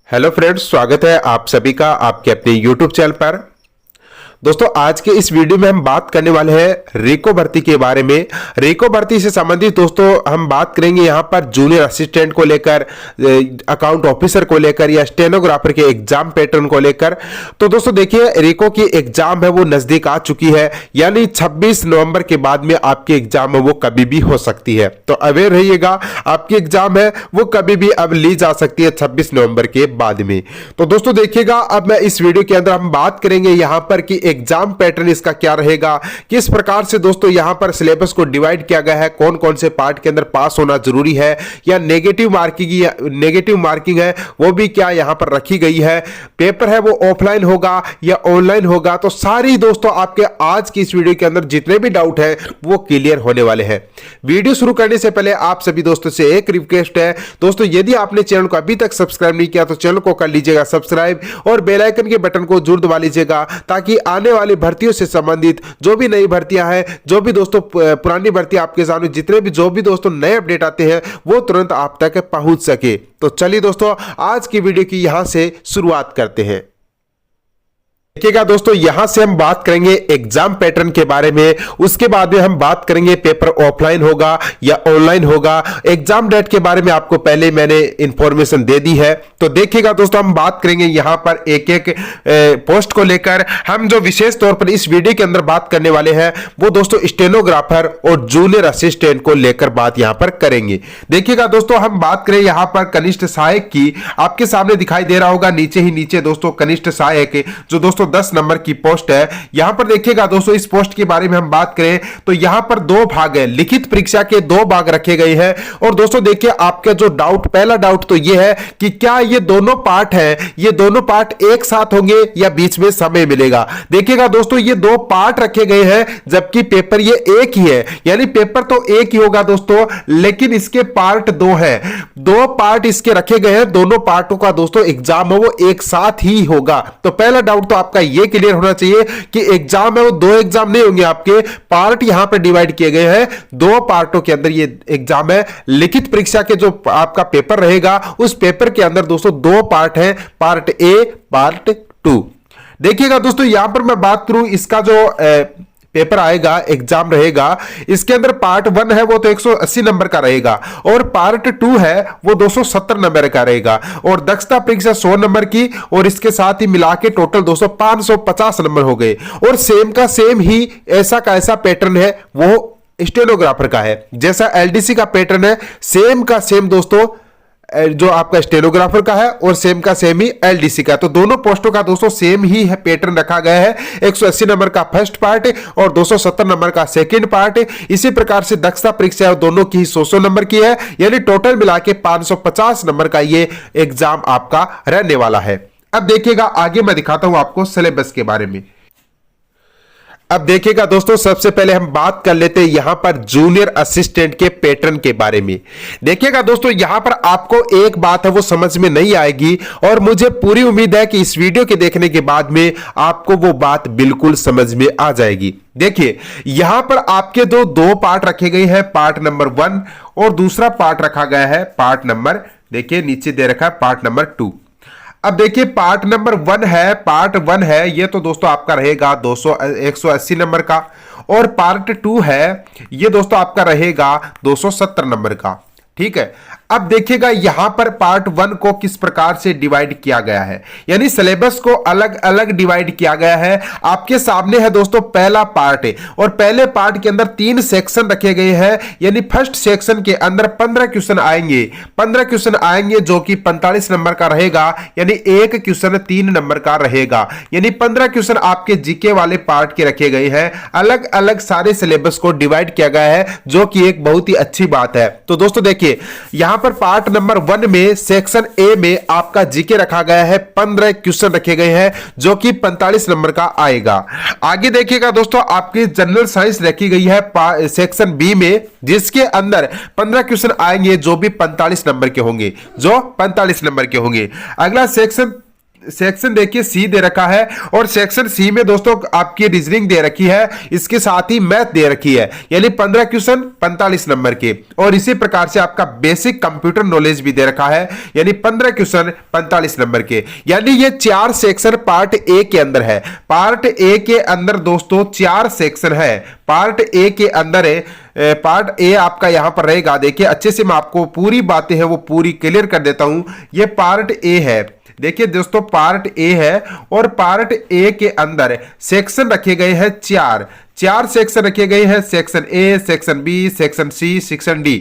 Hello friends, स्वागत है आप सभी का आपके अपने यूट्यूब चैनल पर। दोस्तों, आज के इस वीडियो में हम बात करने वाले हैं रेको भर्ती के बारे में। रेको भर्ती से संबंधित दोस्तों हम बात करेंगे यहाँ पर जूनियर असिस्टेंट को लेकर, अकाउंट ऑफिसर को लेकर या स्टेनोग्राफर के एग्जाम पैटर्न को लेकर। तो दोस्तों देखिए, रेको की एग्जाम है वो नजदीक आ चुकी है, यानी 26 नवंबर के बाद में आपकी एग्जाम है वो कभी भी हो सकती है। तो अवेयर रहिएगा, आपकी एग्जाम है वो कभी भी अब ली जा सकती है 26 नवंबर के बाद में। तो दोस्तों देखिएगा, अब मैं इस वीडियो के अंदर हम बात करेंगे यहाँ पर कि एग्जाम पैटर्न इसका क्या रहेगा, किस प्रकार से दोस्तों यहां पर सिलेबस को डिवाइड किया गया है, कौन कौन से पार्ट के अंदर पास होना जरूरी है या नेगेटिव मार्किंग है वो भी क्या यहां पर रखी गई है, पेपर है वो ऑफलाइन होगा या ऑनलाइन होगा। तो सारी दोस्तों आपके आज की इस वीडियो के अंदर जितने भी डाउट है वो क्लियर होने वाले हैं। वीडियो शुरू करने से पहले आप सभी दोस्तों से एक रिक्वेस्ट है दोस्तों, यदि आपने चैनल को अभी तक सब्सक्राइब नहीं किया तो चैनल को कर लीजिएगा सब्सक्राइब और बेल आइकन के बटन को जरूर दबा लीजिएगा, ताकि आने वाली भर्तियों से संबंधित जो भी नई भर्तियां हैं, जो भी दोस्तों पुरानी भर्तियां आपके सामने जितने भी जो भी दोस्तों नए अपडेट आते हैं वो तुरंत आप तक पहुंच सके। तो चलिए दोस्तों, आज की वीडियो की यहां से शुरुआत करते हैं। देखिएगा दोस्तों, यहां से हम बात करेंगे एग्जाम पैटर्न के बारे में, उसके बाद में हम बात करेंगे पेपर ऑफलाइन होगा या ऑनलाइन होगा। एग्जाम डेट के बारे में आपको पहले मैंने इंफॉर्मेशन दे दी है। तो देखिएगा दोस्तों, हम बात करेंगे यहां पर एक एक पोस्ट को लेकर। हम जो विशेष तौर पर इस वीडियो के अंदर बात करने वाले हैं वो दोस्तों स्टेनोग्राफर और जूनियर असिस्टेंट को लेकर बात यहां पर करेंगे। देखिएगा दोस्तों, हम बात करें यहां पर कनिष्ठ सहायक की, आपके सामने दिखाई दे रहा होगा नीचे ही नीचे दोस्तों कनिष्ठ सहायक, जो दोस्तों 10 नंबर की पोस्ट है। यहां पर देखिएगा दोस्तों, इस पोस्ट के बारे में हम बात करें तो यहां पर दो भाग है, लिखित परीक्षा के दो भाग रखे गए हैं। और दोस्तों देखिए, आपका जो डाउट, पहला डाउट तो यह है कि क्या ये दोनों पार्ट है, ये दोनों पार्ट एक साथ होंगे या बीच में समय मिलेगा। देखिएगा दोस्तों, ये दो पार्ट रखे गए हैं जबकि पेपर ये एक ही है, यानी पेपर तो एक ही होगा दोस्तों, लेकिन इसके पार्ट दो है। दो पार्ट इसके रखे गए हैं, दोनों पार्टों का दोस्तों एग्जाम है वो एक साथ ही होगा। तो पहला डाउट तो आपका ये क्लियर होना चाहिए कि एग्जाम है वो दो एग्जाम नहीं होंगे, आपके पार्ट यहां पर डिवाइड किए गए हैं। दो पार्टों के अंदर ये एग्जाम है। लिखित परीक्षा के जो आपका पेपर रहेगा उस पेपर के अंदर दोस्तों दो पार्ट है, पार्ट ए, पार्ट 2। देखिएगा दोस्तों, यहां पर मैं बात करूं इसका जो पेपर आएगा, एग्जाम रहेगा, इसके अंदर पार्ट 1 है वो तो 180 नंबर का रहेगा और पार्ट 2 है वो 270 नंबर का रहेगा। और दक्षता परीक्षा 100 नंबर की, और इसके साथ ही मिला के टोटल दोस्तों 550 नंबर हो गए। और सेम का सेम ही ऐसा का ऐसा पैटर्न है वो स्टेनोग्राफर का है, जैसा एलडीसी का पैटर्न है सेम का सेम दोस्तों जो आपका स्टेनोग्राफर का है और सेम का सेम ही एलडीसी का। तो दोनों पोस्टों का दोस्तों सेम ही है पैटर्न रखा गया है। 180 नंबर का फर्स्ट पार्ट और 270 नंबर का सेकंड पार्ट। इसी प्रकार से दक्षता परीक्षा दोनों की 100 नंबर की है, यानी टोटल मिला के 550 नंबर का ये एग्जाम आपका रहने वाला है। अब देखिएगा, आगे मैं दिखाता हूं आपको सिलेबस के बारे में। अब देखिएगा दोस्तों, सबसे पहले हम बात कर लेते हैं यहां पर जूनियर असिस्टेंट के पैटर्न के बारे में। देखिएगा दोस्तों, यहां पर आपको एक बात है वो समझ में नहीं आएगी और मुझे पूरी उम्मीद है कि इस वीडियो के देखने के बाद में आपको वो बात बिल्कुल समझ में आ जाएगी। देखिए, यहां पर आपके दो पार्ट रखे गए हैं, पार्ट नंबर 1 और दूसरा पार्ट रखा गया है पार्ट नंबर, देखिए नीचे दे रखा है पार्ट नंबर 2। अब देखिए, पार्ट नंबर 1 है, पार्ट 1 है ये तो दोस्तों आपका रहेगा 180 नंबर का, और पार्ट 2 है ये दोस्तों आपका रहेगा 270 नंबर का। ठीक है, अब देखिएगा यहां पर पार्ट 1 को किस प्रकार से डिवाइड किया गया है, यानी सिलेबस को अलग अलग डिवाइड किया गया है। आपके सामने है दोस्तों पहला पार्ट है, और पहले पार्ट के अंदर 3 सेक्शन रखे गए हैं, यानी फर्स्ट सेक्शन के अंदर 15 क्वेश्चन आएंगे। 15 क्वेश्चन आएंगे जो कि 45 नंबर का रहेगा, यानी एक क्वेश्चन 3 नंबर का रहेगा, यानी 15 क्वेश्चन आपके जीके वाले पार्ट के रखे गए हैं। अलग अलग सारे सिलेबस को डिवाइड किया गया है, जो कि एक बहुत ही अच्छी बात है। तो दोस्तों देखिए, यहां पर पार्ट नंबर 1 में सेक्शन ए में आपका जीके रखा गया है, 15 क्वेश्चन रखे गए हैं जो कि 45 नंबर का आएगा। आगे देखिएगा दोस्तों, आपकी जनरल साइंस रखी गई है सेक्शन बी में, जिसके अंदर 15 क्वेश्चन आएंगे जो भी 45 नंबर के होंगे, जो 45 नंबर के होंगे। अगला सेक्शन सेक्शन देखिए सी दे रखा है और सेक्शन सी में दोस्तों आपकी रीजनिंग दे रखी है, इसके साथ ही मैथ दे रखी है, यानी 15 क्वेश्चन 45 नंबर के। और इसी प्रकार से आपका बेसिक कंप्यूटर नॉलेज भी दे रखा है, यानी 15 क्वेश्चन 45 नंबर के। यानी ये 4 सेक्शन पार्ट ए के अंदर है। पार्ट ए के अंदर दोस्तों 4 सेक्शन है। पार्ट ए के अंदर है, पार्ट ए आपका यहां पर रहेगा। देखिए अच्छे से मैं आपको पूरी बातें हैं वो पूरी क्लियर कर देता हूं। ये पार्ट ए है, देखिए दोस्तों पार्ट ए है और पार्ट ए के अंदर सेक्शन रखे गए हैं 4 सेक्शन रखे गए हैं। Section A, section B, section C, section D.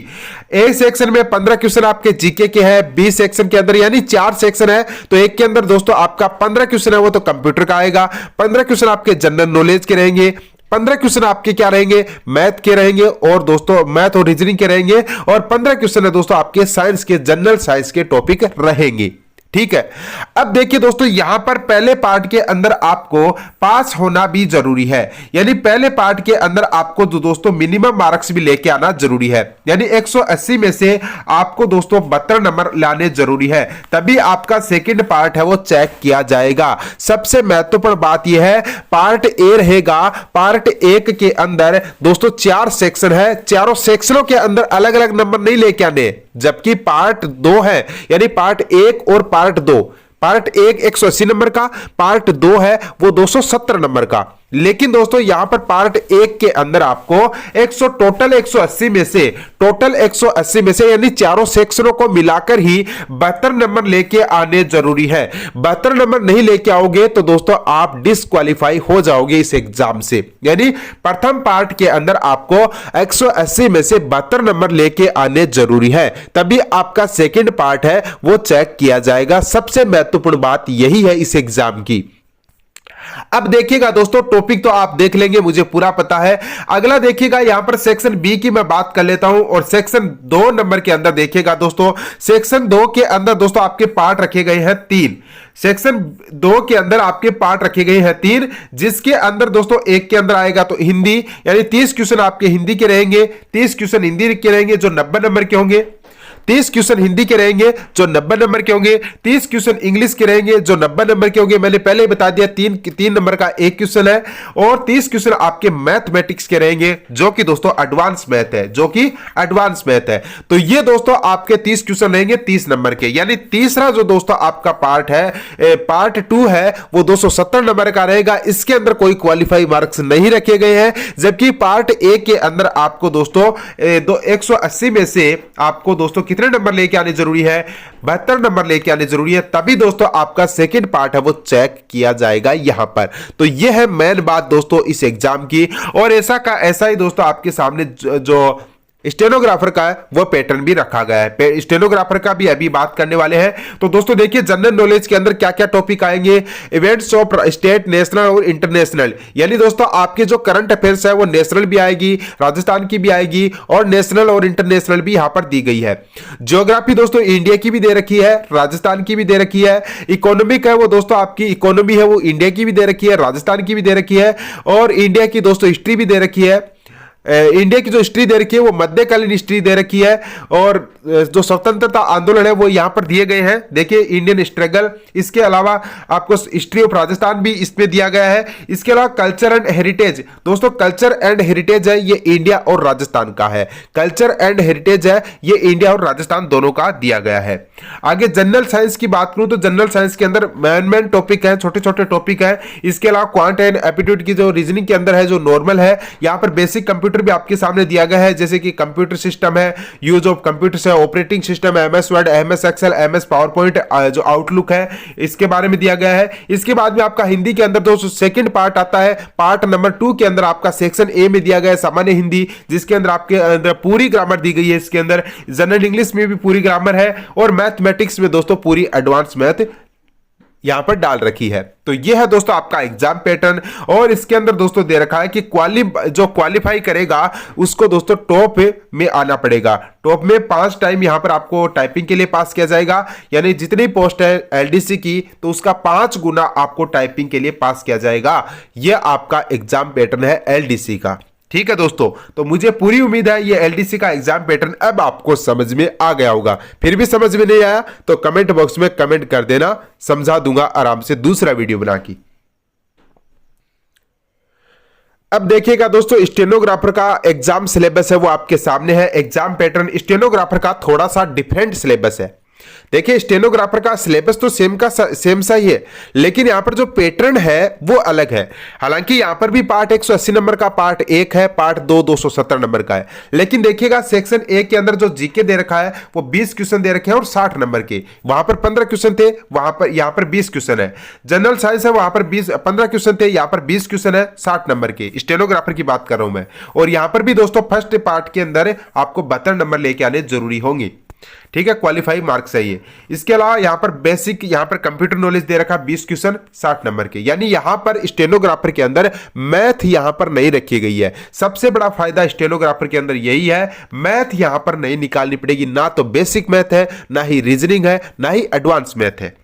A section में 15 क्वेश्चन आपके जीके के हैं, बी सेक्शन के अंदर यानी 4 सेक्शन है तो एक के अंदर दोस्तों आपका 15 क्वेश्चन है वो तो कंप्यूटर का आएगा, 15 क्वेश्चन आपके जनरल नॉलेज के रहेंगे, 15 क्वेश्चन आपके क्या रहेंगे, मैथ के रहेंगे और दोस्तों मैथ और रीजनिंग के रहेंगे, और 15 क्वेश्चन है दोस्तों आपके साइंस के, जनरल साइंस के टॉपिक रहेंगे। ठीक है, अब देखिए दोस्तों यहां पर पहले पार्ट के अंदर आपको पास होना भी जरूरी है, यानी पहले पार्ट के अंदर आपको दोस्तों मिनिमम मार्क्स भी लेके आना जरूरी है, यानी 180 में से आपको दोस्तों 72 नंबर लाने जरूरी है, तभी आपका सेकंड पार्ट है वो चेक किया जाएगा। सबसे महत्वपूर्ण बात यह है पार्ट ए रहेगा। पार्ट एक के अंदर दोस्तों 4 सेक्शन है, चारों सेक्शनों के अंदर अलग अलग नंबर नहीं लेके आने, जबकि पार्ट 2 है, यानी पार्ट 1 और पार्ट 2, पार्ट 1 180 नंबर का, पार्ट 2 है वो 270 नंबर का। लेकिन दोस्तों यहां पर पार्ट 1 के अंदर आपको टोटल 180 में से यानी चारों सेक्शनों को मिलाकर ही 72 नंबर लेके आने जरूरी है। 72 नंबर नहीं लेके आओगे तो दोस्तों आप डिस्क्वालीफाई हो जाओगे इस एग्जाम से। यानी प्रथम पार्ट के अंदर आपको 180 में से 72 नंबर लेके आने जरूरी है, तभी आपका सेकंड पार्ट है वो चेक किया जाएगा। सबसे महत्वपूर्ण बात यही है इस एग्जाम की। अब देखिएगा दोस्तों टॉपिक तो आप देख लेंगे, मुझे पूरा पता है। अगला देखिएगा यहां पर सेक्शन बी की मैं बात कर लेता हूं, और सेक्शन 2 नंबर के अंदर देखिएगा दोस्तों, सेक्शन 2 के अंदर दोस्तों आपके पार्ट रखे गए हैं 3। सेक्शन 2 के अंदर आपके पार्ट रखे गए हैं 3, जिसके अंदर दोस्तों एक के अंदर आएगा तो हिंदी, यानी 30 क्वेश्चन आपके हिंदी के रहेंगे, 30 क्वेश्चन हिंदी के रहेंगे जो 90 नंबर के होंगे, 30 क्वेश्चन हिंदी के रहेंगे जो 90 नंबर के होंगे, 30 क्वेश्चन इंग्लिश के रहेंगे जो 90 नंबर के होंगे। मैंने पहले ही बता दिया 3 नंबर का एक क्वेश्चन है, और 30 क्वेश्चन आपके मैथमेटिक्स के रहेंगे जो कि दोस्तों एडवांस मैथ है, तो ये दोस्तों आपके 30 क्वेश्चन रहेंगे 30 नंबर के। यानी तीसरा जो दोस्तों आपका पार्ट है, पार्ट 2 है वो 270 नंबर का रहेगा। इसके अंदर कोई क्वालिफाई मार्क्स नहीं रखे गए हैं, जबकि पार्ट ए के अंदर आपको दोस्तों 180 में से आपको दोस्तों कितने नंबर लेके आने जरूरी है, 72 नंबर लेके आने जरूरी है, तभी दोस्तों आपका सेकंड पार्ट है वो चेक किया जाएगा यहां पर। तो यह है मेन बात दोस्तों इस एग्जाम की, और ऐसा ही दोस्तों आपके सामने जो स्टेनोग्राफर का है वो पैटर्न भी रखा गया है। स्टेनोग्राफर का भी अभी बात करने वाले हैं। तो दोस्तों देखिए जनरल नॉलेज के अंदर क्या क्या टॉपिक आएंगे, इवेंट्स ऑफ स्टेट, नेशनल और इंटरनेशनल, यानी दोस्तों आपके जो करंट अफेयर्स है वो नेशनल भी आएगी, राजस्थान की भी आएगी, और नेशनल और इंटरनेशनल भी यहां पर दी गई है। ज्योग्राफी दोस्तों इंडिया की भी दे रखी है, राजस्थान की भी दे रखी है। इकोनॉमिक है वो दोस्तों आपकी इकोनॉमी है वो इंडिया की भी दे रखी है, राजस्थान की भी दे रखी है, और इंडिया की दोस्तों हिस्ट्री भी दे रखी है। इंडिया की जो हिस्ट्री दे रखी है वो मध्यकालीन हिस्ट्री दे रखी है, और जो स्वतंत्रता आंदोलन है वो यहां पर दिए गए हैं। देखिए इंडियन स्ट्रगल, इसके अलावा आपको हिस्ट्री ऑफ राजस्थान भी इसमें दिया गया है। इसके अलावा कल्चर एंड हेरिटेज, दोस्तों कल्चर एंड हेरिटेज है ये इंडिया और राजस्थान का है, कल्चर एंड हेरिटेज है ये इंडिया और राजस्थान दोनों का दिया गया है। आगे जनरल साइंस की बात करूं तो जनरल साइंस के अंदर मेन टॉपिक है, छोटे छोटे टॉपिक है। इसके अलावा क्वांट एंड एप्टीट्यूड की जो रीजनिंग के अंदर है जो नॉर्मल है, यहां पर बेसिक कंप्यूटर भी आपके सामने दिया गया है, जैसे कि कंप्यूटर सिस्टम है, यूज ऑफ कंप्यूटर है, ऑपरेटिंग सिस्टम है, MS Word, MS Excel, MS PowerPoint, जो आउटलुक है इसके बारे में दिया गया है। इसके बाद में आपका हिंदी के अंदर दोस्तों सेकंड पार्ट आता है, पार्ट नंबर 2 के अंदर आपका सेक्शन ए में दिया गया है सामान्य हिंदी, जिसके अंदर आपके अंदर पूरी ग्रामर दी गई है। इसके अंदर जनरल इंग्लिश में भी पूरी ग्रामर है, और मैथमेटिक्स में दोस्तों पूरी एडवांस मैथ यहां पर डाल रखी है। तो यह है दोस्तों आपका एग्जाम पैटर्न, और इसके अंदर दोस्तों दे रखा है कि जो क्वालिफाई करेगा उसको दोस्तों टॉप में आना पड़ेगा। टॉप में 5 टाइम यहां पर आपको टाइपिंग के लिए पास किया जाएगा, यानी जितनी पोस्ट है एलडीसी की तो उसका 5 गुना आपको टाइपिंग के लिए पास किया जाएगा। यह आपका एग्जाम पैटर्न है एलडीसी का। ठीक है दोस्तों, तो मुझे पूरी उम्मीद है ये एलडीसी का एग्जाम पैटर्न अब आपको समझ में आ गया होगा। फिर भी समझ में नहीं आया तो कमेंट बॉक्स में कमेंट कर देना, समझा दूंगा आराम से दूसरा वीडियो बना के। अब देखिएगा दोस्तों, स्टेनोग्राफर का एग्जाम सिलेबस है वो आपके सामने है। एग्जाम पैटर्न स्टेनोग्राफर का थोड़ा सा डिफरेंट सिलेबस है। देखिए, स्टेनोग्राफर का सिलेबस तो सेम सा ही है, लेकिन यहां पर जो पैटर्न है वो अलग है। हालांकि यहां पर भी पार्ट 180 नंबर का पार्ट 1 है, पार्ट 2 270 नंबर का है। लेकिन देखिएगा, सेक्शन ए के अंदर जो जीके दे रखा है वो 20 क्वेश्चन दे रखे हैं और 60 नंबर के। वहां पर 15 क्वेश्चन थे, वहां पर यहां पर 20 क्वेश्चन है। जनरल साइंस है, वहां पर 15 क्वेश्चन थे, यहां पर 20 क्वेश्चन है 60 नंबर के। स्टेनोग्राफर की बात कर रहा हूं मैं। और यहां पर भी दोस्तों फर्स्ट पार्ट के अंदर आपको 72 नंबर लेके आने जरूरी होंगे। ठीक है, क्वालिफाई मार्क्स है ये। इसके अलावा यहां पर बेसिक, यहां पर कंप्यूटर नॉलेज दे रखा 20 क्वेश्चन 60 नंबर के। यानी यहां पर स्टेनोग्राफर के अंदर मैथ यहां पर नहीं रखी गई है। सबसे बड़ा फायदा स्टेनोग्राफर के अंदर यही है, मैथ यहां पर नहीं निकालनी पड़ेगी। ना तो बेसिक मैथ है, ना ही रीजनिंग है, ना ही एडवांस मैथ है।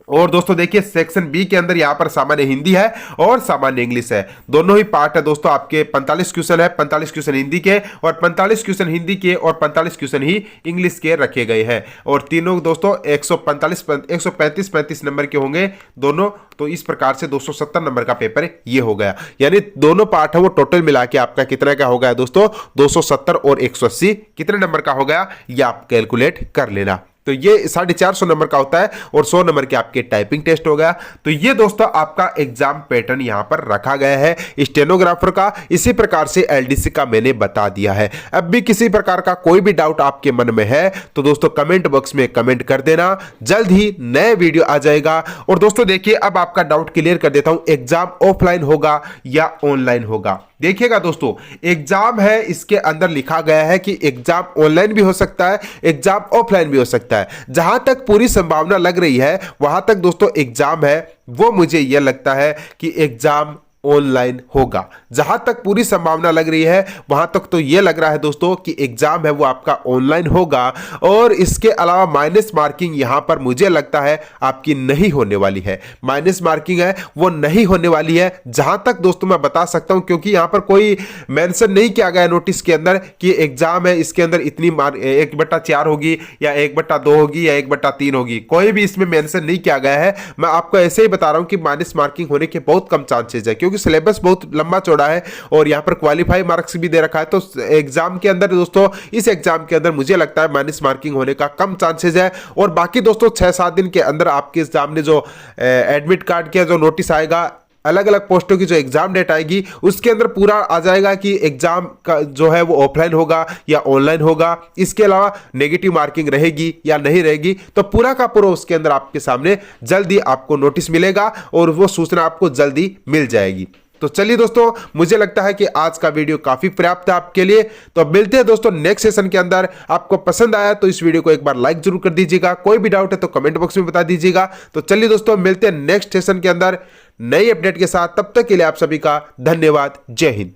और दोस्तों देखिए, सेक्शन बी के अंदर यहां पर सामान्य हिंदी है और सामान्य इंग्लिश है। दोनों ही पार्ट है दोस्तों आपके। 45 क्वेश्चन है, 45 क्वेश्चन हिंदी के और 45 क्वेश्चन हिंदी के और 45 क्वेश्चन ही इंग्लिश के रखे गए हैं। और तीनों दोस्तों 135 नंबर के होंगे दोनों। तो इस प्रकार से 270 नंबर का पेपर ये हो गया। यानी दोनों पार्ट है वो टोटल मिला के आपका कितना का हो गया दोस्तों, 270 और 180 कितने नंबर का हो गया, ये आप कैलकुलेट कर लेना। तो ये 450 नंबर का होता है और 100 नंबर के आपके टाइपिंग टेस्ट हो गया। तो ये दोस्तों आपका एग्जाम पैटर्न यहां पर रखा गया है स्टेनोग्राफर का। इसी प्रकार से एलडीसी का मैंने बता दिया है। अब भी किसी प्रकार का कोई भी डाउट आपके मन में है तो दोस्तों कमेंट बॉक्स में कमेंट कर देना, जल्द ही नए वीडियो आ जाएगा। और दोस्तों देखिए, अब आपका डाउट क्लियर कर देता हूं, एग्जाम ऑफलाइन होगा या ऑनलाइन होगा। देखिएगा दोस्तों, एग्जाम है, इसके अंदर लिखा गया है कि एग्जाम ऑनलाइन भी हो सकता है, एग्जाम ऑफलाइन भी हो सकता है। जहां तक पूरी संभावना लग रही है वहां तक दोस्तों एग्जाम है वो मुझे यह लगता है कि एग्जाम ऑनलाइन होगा। जहां तक पूरी संभावना लग रही है वहां तक तो यह लग रहा है दोस्तों कि एग्जाम है वो आपका ऑनलाइन होगा। और इसके अलावा माइनस मार्किंग यहां पर मुझे लगता है आपकी नहीं होने वाली है। माइनस मार्किंग है वो नहीं होने वाली है, जहां तक दोस्तों मैं बता सकता हूं, क्योंकि यहां पर कोई मेंशन नहीं किया गया नोटिस के अंदर कि एग्जाम है इसके अंदर इतनी 1/4 होगी या 1/2 होगी या 1/3 होगी। कोई भी इसमें मेंशन नहीं किया गया है। मैं आपको ऐसे ही बता रहा हूं कि माइनस मार्किंग होने के बहुत कम चांसेस है, क्योंकि सिलेबस बहुत लंबा चौड़ा है और यहां पर क्वालिफाई मार्क्स भी दे रखा है। तो एग्जाम के अंदर दोस्तों, इस एग्जाम के अंदर मुझे लगता है माइनस मार्किंग होने का कम चांसेस है। और बाकी दोस्तों 6-7 दिन के अंदर आपके सामने जो एडमिट कार्ड के जो नोटिस आएगा, अलग अलग पोस्टों की जो एग्जाम डेट आएगी उसके अंदर पूरा आ जाएगा कि एग्जाम का जो है वो ऑफलाइन होगा या ऑनलाइन होगा। इसके अलावा नेगेटिव मार्किंग रहेगी या नहीं रहेगी, तो पूरा का पूरा उसके अंदर आपके सामने जल्दी आपको नोटिस मिलेगा और वो सूचना आपको जल्दी मिल जाएगी। तो चलिए दोस्तों, मुझे लगता है कि आज का वीडियो काफी पर्याप्त है आपके लिए। तो अब मिलते हैं दोस्तों नेक्स्ट सेशन के अंदर। आपको पसंद आया तो इस वीडियो को एक बार लाइक जरूर कर दीजिएगा। कोई भी डाउट है तो कमेंट बॉक्स में बता दीजिएगा। तो चलिए दोस्तों, मिलते हैं नेक्स्ट सेशन के अंदर नई अपडेट के साथ। तब तक के लिए आप सभी का धन्यवाद। जय हिंद।